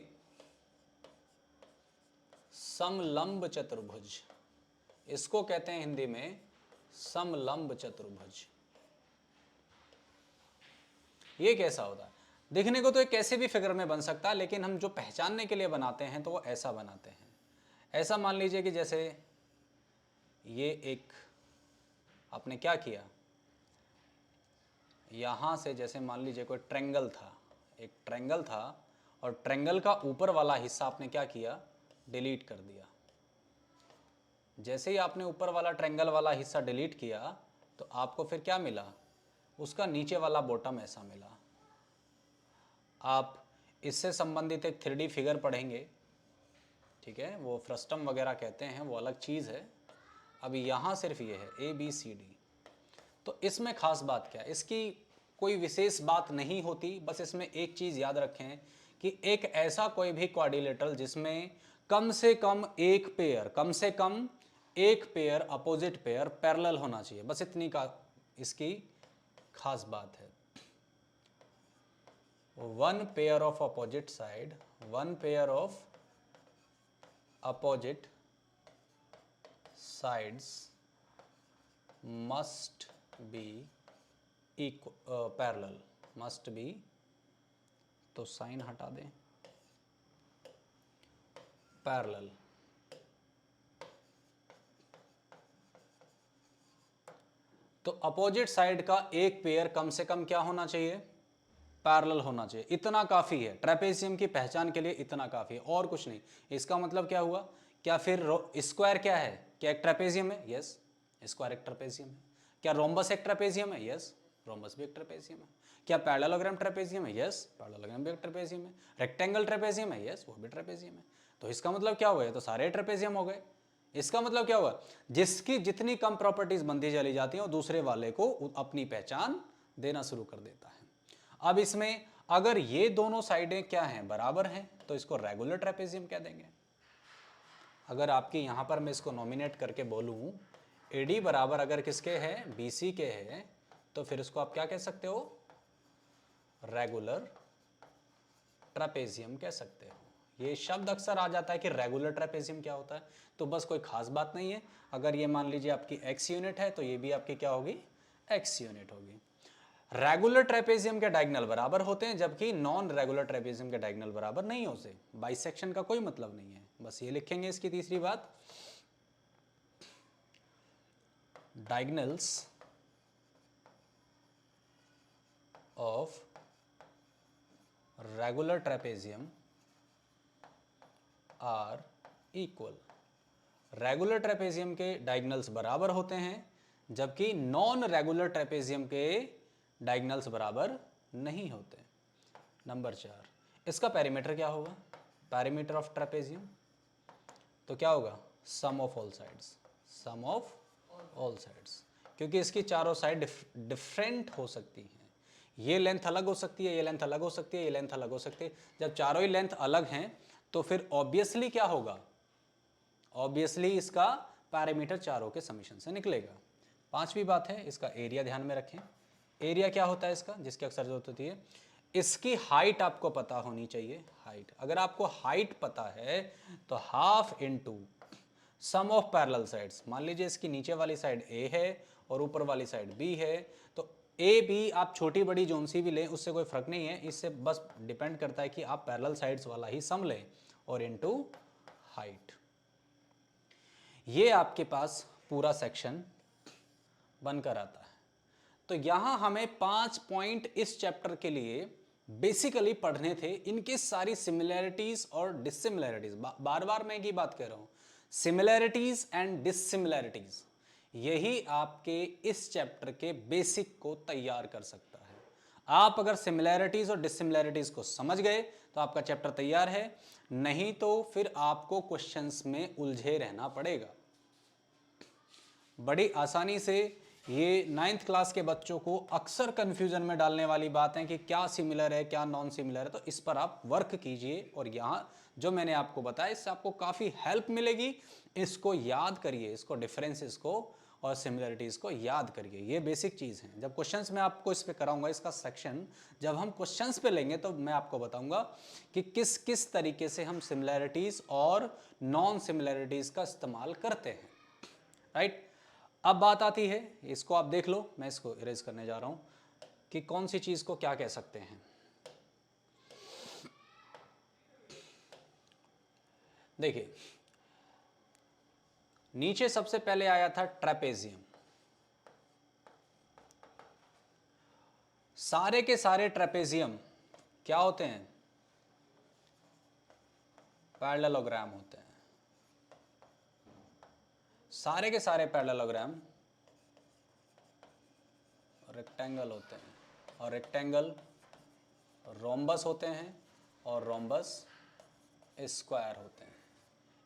समलंब चतुर्भुज, इसको कहते हैं हिंदी में समलंब चतुर्भुज। ये कैसा होता है, देखने को तो एक कैसे भी फिगर में बन सकता है, लेकिन हम जो पहचानने के लिए बनाते हैं तो वो ऐसा बनाते हैं। ऐसा मान लीजिए कि जैसे ये एक, आपने क्या किया, यहाँ से जैसे मान लीजिए कोई ट्रायंगल था, एक ट्रायंगल था, और ट्रायंगल का ऊपर वाला हिस्सा आपने क्या किया, डिलीट कर दिया। जैसे ही आपने ऊपर वाला ट्रायंगल वाला हिस्सा डिलीट किया, तो आपको फिर क्या मिला, उसका नीचे वाला बॉटम ऐसा मिला। आप इससे संबंधित एक 3D फिगर पढ़ेंगे, ठीक है, वो फ्रस्टम वगैरह कहते हैं, वो अलग चीज़ है। अभी यहाँ सिर्फ ये है ABCD। तो इसमें खास बात क्या है, इसकी कोई विशेष बात नहीं होती, बस इसमें एक चीज़ याद रखें कि एक ऐसा कोई भी क्वाड्रिलेटरल जिसमें कम से कम एक पेयर अपोजिट पेयर पैरेलल होना चाहिए, बस इतनी का इसकी खास बात है। One pair of opposite side, one pair of opposite sides must be parallel, must be, तो साइन हटा दें, पैरेलल। तो अपोजिट साइड का एक पेयर कम से कम क्या होना चाहिए, पैरेलल होना चाहिए। इतना काफी है ट्रेपेजियम की पहचान के लिए, इतना काफी है और कुछ नहीं। इसका मतलब क्या हुआ, क्या फिर स्क्वायर क्या है, क्या एक ट्रेपेजियम है, यस स्क्वायर एक ट्रेपेजियम है। क्या रोम्बस एक ट्रेपेजियम है, यस रोम्बस भी एक ट्रेपेजियम है। क्या पैरेललोग्राम ट्रेपेजियम है, यस पैरेललोग्राम भी एक ट्रेपेजियम है। रेक्टेंगल ट्रेपेजियम है, यस वो भी ट्रेपेजियम है। तो इसका मतलब क्या हुआ, ये तो सारे ट्रेपेजियम हो गए। इसका मतलब क्या हुआ, जिसकी जितनी कम प्रॉपर्टीज बनती चली जाती हैं वो दूसरे वाले को अपनी पहचान देना शुरू कर देता है। अब इसमें अगर ये दोनों साइडें क्या हैं, बराबर हैं, तो इसको रेगुलर ट्रेपेजियम कह देंगे। अगर आपकी यहां पर मैं इसको नॉमिनेट करके बोलूं AD बराबर अगर किसके है, BC के है, तो फिर इसको आप क्या कह सकते हो, रेगुलर ट्रेपेजियम कह सकते हो। ये शब्द अक्सर आ जाता है कि रेगुलर ट्रेपेजियम क्या होता है, तो बस कोई खास बात नहीं है। अगर ये मान लीजिए आपकी एक्स यूनिट है तो ये भी आपकी क्या होगी, एक्स यूनिट होगी। रेगुलर ट्रेपेजियम के डायगोनल बराबर होते हैं, जबकि नॉन रेगुलर ट्रेपेजियम के डायगोनल बराबर नहीं होते। बाइसेक्शन का कोई मतलब नहीं है, बस ये लिखेंगे इसकी तीसरी बात, diagonals of regular trapezium are equal. Regular trapezium के डायगोनल्स बराबर होते हैं, जबकि नॉन रेगुलर ट्रेपेजियम के डायगोनल्स बराबर नहीं होते। नंबर 4, इसका पेरीमीटर क्या होगा, पेरीमीटर ऑफ ट्रेपेजियम तो क्या होगा, sum of all sides, sum of all sides, क्योंकि इसकी चारों साइड डिफरेंट हो सकती हैं। ये लेंथ अलग हो सकती है, ये लेंथ अलग हो सकती है, ये लेंथ अलग हो सकती है। जब चारों ही लेंथ अलग हैं तो फिर ऑब्वियसली क्या होगा, ऑब्वियसली इसका पैरामीटर चारों के समीशन से निकलेगा। पांचवी बात है, इसका एरिया ध्यान में रखें। एरिया क्या होता है इसका, जिसकी अक्सर जरूरत होती है, इसकी हाइट आपको पता होनी चाहिए। हाइट, अगर आपको हाइट पता है तो half into sum of parallel sides. मान लीजिए इसकी नीचे वाली साइड ए है और ऊपर वाली साइड बी है, तो ए बी आप छोटी बड़ी जोन सी भी लें उससे कोई फर्क नहीं है, इससे बस डिपेंड करता है कि आप पैरेलल साइड्स वाला ही सम लें और इनटू हाइट। ये आपके पास पूरा सेक्शन बनकर आता है। तो यहां हमें 5 पॉइंट इस चैप्टर के लिए बेसिकली पढ़ने थे, इनकी सारी सिमिलैरिटीज और डिसिमिलैरिटीज। बार बार मैं ये बात कह रहा हूं, सिमिलैरिटीज एंड डिसिमिलैरिटीज, यही आपके इस चैप्टर के बेसिक को तैयार कर सकता है। आप अगर सिमिलैरिटीज और डिसिमिलैरिटीज को समझ गए तो आपका चैप्टर तैयार है, नहीं तो फिर आपको क्वेश्चंस में उलझे रहना पड़ेगा। बड़ी आसानी से ये 9th क्लास के बच्चों को अक्सर कंफ्यूजन में डालने वाली बात है कि क्या सिमिलर है क्या नॉन सिमिलर है, तो इस पर आप वर्क कीजिए और यहाँ जो मैंने आपको बताया इससे आपको काफ़ी हेल्प मिलेगी। इसको याद करिए, इसको डिफरेंसेस को और सिमिलरिटीज़ को याद करिए, ये बेसिक चीज़ है। जब क्वेश्चंस मैं आपको इस पर कराऊंगा, इसका सेक्शन जब हम क्वेश्चंस पे लेंगे तो मैं आपको बताऊंगा कि किस किस तरीके से हम सिमिलरिटीज़ और नॉन सिमिलरिटीज़ का इस्तेमाल करते हैं, राइट। अब बात आती है, इसको आप देख लो, मैं इसको इरेज करने जा रहा हूं कि कौन सी चीज को क्या कह सकते हैं। देखिए, नीचे सबसे पहले आया था ट्रेपेजियम। सारे के सारे ट्रेपेजियम क्या होते हैं, पैरेललोग्राम होते हैं। सारे के सारे पैरेललोग्राम रेक्टेंगल होते हैं, और रेक्टेंगल रोम्बस होते हैं, और रोम्बस स्क्वायर होते हैं।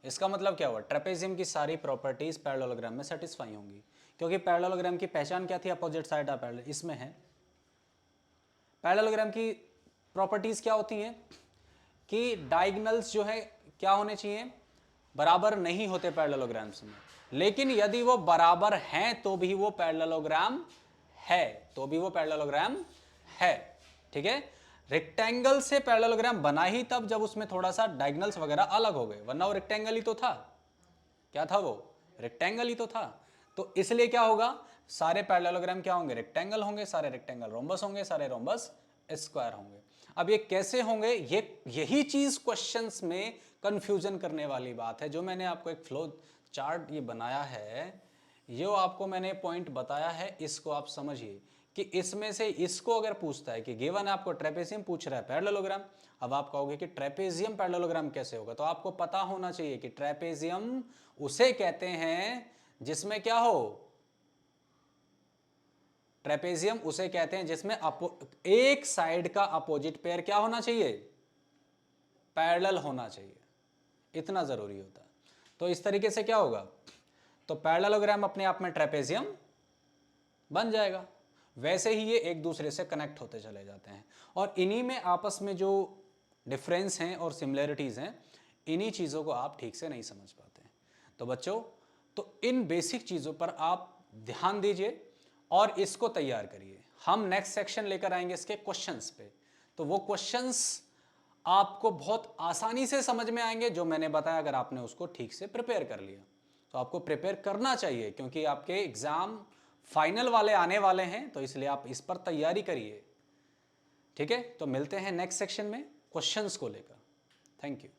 इसका मतलब क्या हुआ, ट्रेपेजियम की सारी प्रॉपर्टीज पैरेललोग्राम में सेटिस्फाई होंगी, क्योंकि पैरेललोग्राम की पहचान क्या थी, अपोजिट साइड ऑफ पैरेलल, इसमें है। पैरेललोग्राम की प्रॉपर्टीज क्या होती हैं कि डायगोनल्स जो है क्या होने चाहिए, बराबर नहीं होते पैरेललोग्राम्स में, लेकिन यदि वो बराबर हैं तो भी वो पैरेललोग्राम है, तो भी वो पैरेललोग्राम है, ठीक है। रेक्टेंगल से पैरेललोग्राम बना ही तब जब उसमें थोड़ा सा डायगोनल्स वगैरह अलग हो गए, वरना वो रेक्टेंगल ही तो था। क्या था वो, रेक्टेंगल ही तो था। तो इसलिए क्या होगा, सारे पैरेललोग्राम क्या होंगे, रेक्टेंगल होंगे, सारे रेक्टेंगल रोम्बस होंगे, सारे रोम्बस स्क्वायर होंगे। अब ये कैसे होंगे, यही चीज क्वेश्चंस में कंफ्यूजन करने वाली बात है। जो मैंने आपको एक फ्लो चार्ट ये बनाया है, जो आपको मैंने पॉइंट बताया है, इसको आप समझिए कि इसमें से इसको अगर पूछता है कि गिवन आपको ट्रेपेजियम पूछ रहा है पैरेललोग्राम, अब आप कहोगे कि ट्रेपेजियम पैरेललोग्राम कैसे होगा, तो आपको पता होना चाहिए कि ट्रेपेजियम उसे कहते हैं जिसमें क्या हो, ट्रेपेजियम उसे कहते हैं जिसमें एक साइड का अपोजिट पेयर क्या होना चाहिए, पैरेलल होना चाहिए, इतना जरूरी होता है। तो इस तरीके से क्या होगा, तो पैरेललोग्राम अपने आप में ट्रेपेजियम बन जाएगा। वैसे ही ये एक दूसरे से कनेक्ट होते चले जाते हैं, और इन्हीं में आपस में जो डिफरेंस हैं और सिमिलरिटीज हैं, इन्हीं चीज़ों को आप ठीक से नहीं समझ पाते हैं। तो बच्चों, तो इन बेसिक चीज़ों पर आप ध्यान दीजिए और इसको तैयार करिए। हम नेक्स्ट सेक्शन लेकर आएंगे इसके क्वेश्चंस पे, तो वो क्वेश्चंस आपको बहुत आसानी से समझ में आएंगे जो मैंने बताया, अगर आपने उसको ठीक से प्रिपेयर कर लिया। तो आपको प्रिपेयर करना चाहिए क्योंकि आपके एग्जाम फाइनल वाले आने वाले हैं, तो इसलिए आप इस पर तैयारी करिए। ठीक है, तो मिलते हैं नेक्स्ट सेक्शन में क्वेश्चंस को लेकर। Thank you.